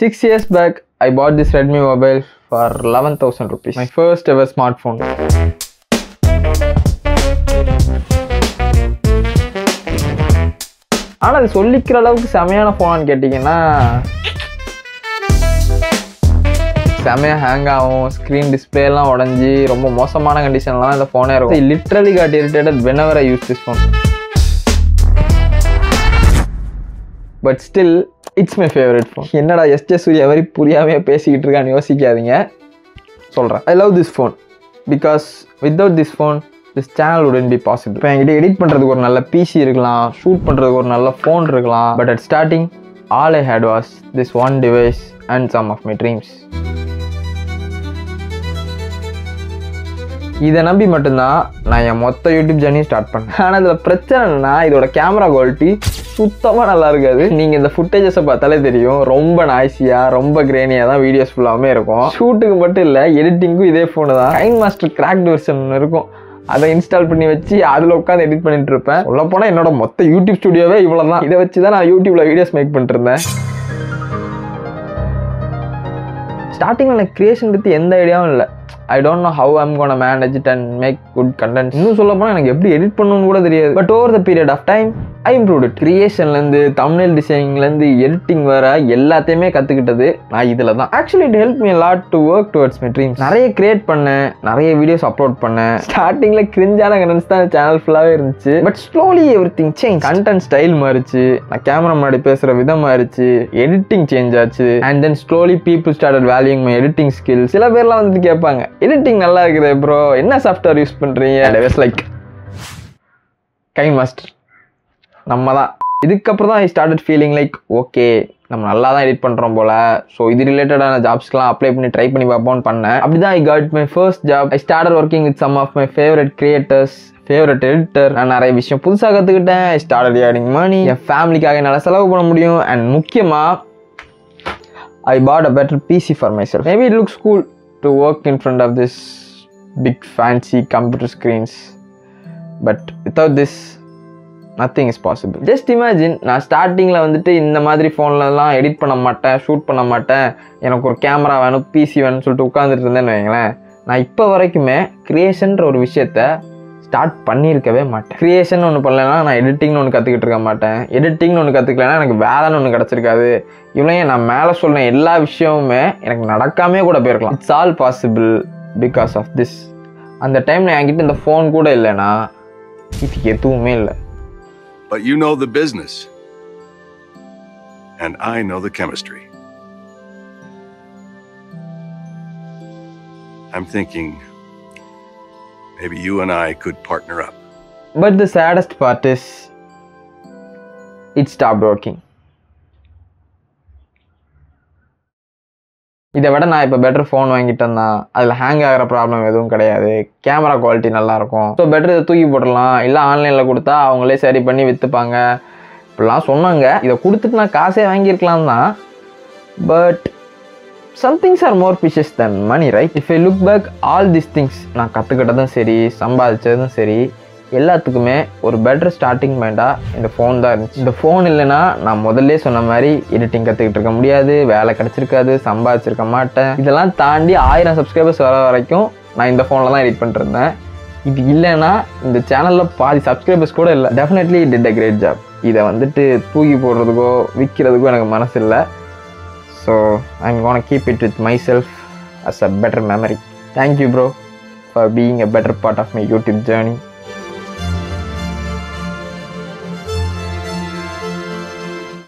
6 years back, I bought this Redmi mobile for 11,000 rupees. My first ever smartphone. ஆனால் அது சொல்லிக்கிற அளவுக்கு செமையான ஃபோனான்னு கேட்டிங்கன்னா செமையாக ஹேங் ஆகும், ஸ்க்ரீன் டிஸ்பிளேலாம் உடஞ்சி ரொம்ப மோசமான கண்டிஷன்லாம் இந்த ஃபோனே இருக்கும். Literally got irritated whenever I use this phone. But still, it's my favorite phone. என்னடா எஸ்ஜே சூர்யா மாதிரி புரியாமையே பேசிக்கிட்டு இருக்கான்னு யோசிக்காதீங்க, சொல்கிறேன். I love this phone because without this phone, this channel wouldn't be possible. இப்போ என்கிட்ட எடிட் பண்ணுறதுக்கு ஒரு நல்ல பிசி இருக்கலாம், ஷூட் பண்ணுறதுக்கு ஒரு நல்ல ஃபோன் இருக்கலாம். But at starting, all I had was this one device and some of my dreams. இதை நம்பி மட்டும்தான் நான் என் மொத்த யூடியூப் ஜர்னி ஸ்டார்ட் பண்ணேன். ஆனால் இதில் பிரச்சனை என்னன்னா, இதோட கேமரா குவாலிட்டி சுத்தமாக நல்லா இருக்காது. நீங்கள் இந்த ஃபுட்டேஜஸை பார்த்தாலே தெரியும், ரொம்ப நாய்ஸியாக ரொம்ப கிரேனியாக தான் வீடியோஸ் ஃபுல்லாமே இருக்கும். ஷூட்டுக்கு மட்டும் இல்லை, எடிட்டிங்கும் இதே ஃபோனு தான். கைன்மாஸ்டர் கிராக்ட் வெர்ஷன் இருக்கும், அதை இன்ஸ்டால் பண்ணி வச்சு அதில் உட்காந்து எடிட் பண்ணிட்டு இருப்பேன். சொல்லப்போனால் என்னோட மொத்த யூடியூப் ஸ்டுடியோவே இவ்வளோ தான். இதை வச்சு தான் நான் யூடியூப்பில் வீடியோஸ் மேக் பண்ணிட்டு இருந்தேன். ஸ்டார்டிங்கில் எனக்கு கிரியேஷன் பற்றி எந்த ஐடியாவும் இல்லை. I don't know how I'm gonna manage it and make good content. இன்னும் சொல்ல போனால் எனக்கு எப்படி எடிட் பண்ணணும்னு கூட தெரியாது. But over the period of time I improved it. கிரியேஷன்லேருந்து தம்ப்நெயில் டிசைனிங்லேருந்து எடிட்டிங் வர எல்லாத்தையுமே கற்றுக்கிட்டது நான் இதில் தான். Actually it help me a lot to work towards my dreams. நிறைய கிரியேட் பண்ணேன், நிறைய வீடியோஸ் அப்லோட் பண்ணேன். ஸ்டார்டிங்கில் கிரிஞ்சான கண்டென்ட்ஸ் தான் சேனல் ஃபுல்லாகவே இருந்துச்சு. But slowly every thing change. Content style மாறிச்சு, நான் கேமரா முன்னாடி பேசுகிற விதம் மாறிச்சு, எடிட்டிங் சேஞ்ச் ஆச்சு. And then slowly people started valuing my editing skill. சில பேர்லாம் வந்துட்டு கேட்பாங்க, எடிட்டிங் நல்லா இருக்குது ப்ரோ, என்ன சாஃப்ட்வேர் யூஸ் பண்ணுறீங்க? ஐ வாஸ் லைக், கைன்மாஸ்டர் நம்ம தான். இதுக்கப்புறம் தான் I started feeling like, okay நம்ம நல்லா தான் எடிட் பண்ணுறோம் போல். ஸோ இது ரிலேட்டடான ஜாப்ஸ்க்கெலாம் அப்ளை பண்ணி ட்ரை பண்ணி பார்ப்போம்னு பண்ணேன். அப்படி தான் I got my first job. I started working with some of my favourite creators, favourite editor. நான் நிறைய விஷயம் புதுசாக கற்றுக்கிட்டேன். ஐ ஸ்டார்டட் ஏர்னிங் மணி. என் ஃபேமிலிக்காக என்னால் செலவு பண்ண முடியும். அண்ட் முக்கியமாக I bought a better PC for myself. Maybe it looks cool to work in front of this big fancy computer screens, but without this nothing is possible. Just imagine, நான் ஸ்டார்டிங்கில் வந்துட்டு இந்த மாதிரி ஃபோன்லலாம் எடிட் பண்ண மாட்டேன், shoot பண்ண மாட்டேன், எனக்கு ஒரு கேமரா வேணும், பிசி வேணும்னு சொல்லிட்டு உட்காந்துட்டு இருந்தேன்னு வைங்களேன். நான் இப்போ வரைக்குமே கிரியேஷன்ற ஒரு விஷயத்த ஸ்டார்ட் பண்ணியிருக்கவே மாட்டேன். கிரியேஷன் ஒன்று பண்ணலைன்னா நான் எடிட்டிங்னு ஒன்று கற்றுக்கிட்டு இருக்க மாட்டேன். எடிட்டிங்னு ஒன்று கற்றுக்கலன்னா எனக்கு வேலைன்னு ஒன்று கிடச்சிருக்காது. இவ்வளோ நான் மேலே சொன்ன எல்லா விஷயமுமே எனக்கு நடக்காமே கூட போயிருக்கலாம். It's all possible because of this. அந்த டைமில் என்கிட்ட இந்த ஃபோன் கூட இல்லைன்னா இதுக்கு எதுவுமே இல்லை. But you know the business and I know the chemistry. I'm thinking maybe you and I could partner up. But the saddest part is it stopped working. இதை விட நான் இப்போ பெட்டர் ஃபோன் வாங்கிட்டேன்னா அதில் ஹேங் ஆகிற ப்ராப்ளம் எதுவும் கிடையாது, camera quality நல்லாயிருக்கும். So better இதை தூக்கி போட்டுடலாம், இல்லை ஆன்லைனில் கொடுத்தா அவங்களே சரி பண்ணி விற்றுப்பாங்க இப்படிலாம் சொன்னாங்க. இதை கொடுத்துட்டு நான் காசே வாங்கியிருக்கலாம் தான். But some things are more precious than money, right? If I look back, all these things நான் கற்றுக்கிட்டதும் சரி, சம்பாதிச்சதும் சரி, எல்லாத்துக்குமே ஒரு பெட்டர் ஸ்டார்டிங் பாயிண்டாக இந்த ஃபோன் தான் இருந்துச்சு. இந்த ஃபோன் இல்லைன்னா நான் முதல்ல சொன்ன மாதிரி எடிட்டிங் கற்றுக்கிட்டு இருக்க முடியாது, வேலை கிடச்சிருக்காது, சம்பாதிச்சிருக்க மாட்டேன். இதெல்லாம் தாண்டி 1000 சப்ஸ்கிரைபர்ஸ் வர வரைக்கும் நான் இந்த ஃபோனில் தான் எடிட் பண்ணிருந்தேன். இது இல்லைன்னா இந்த சேனலில் பாதி சப்ஸ்கிரைபர்ஸ் கூட இல்லை. Definitely did a great job. இதை வந்துட்டு தூக்கி போடுறதுக்கோ விற்கிறதுக்கோ எனக்கு மனசு இல்லை. So I'm gonna keep it with myself as a better memory. Thank you bro for being a better part of my YouTube journey.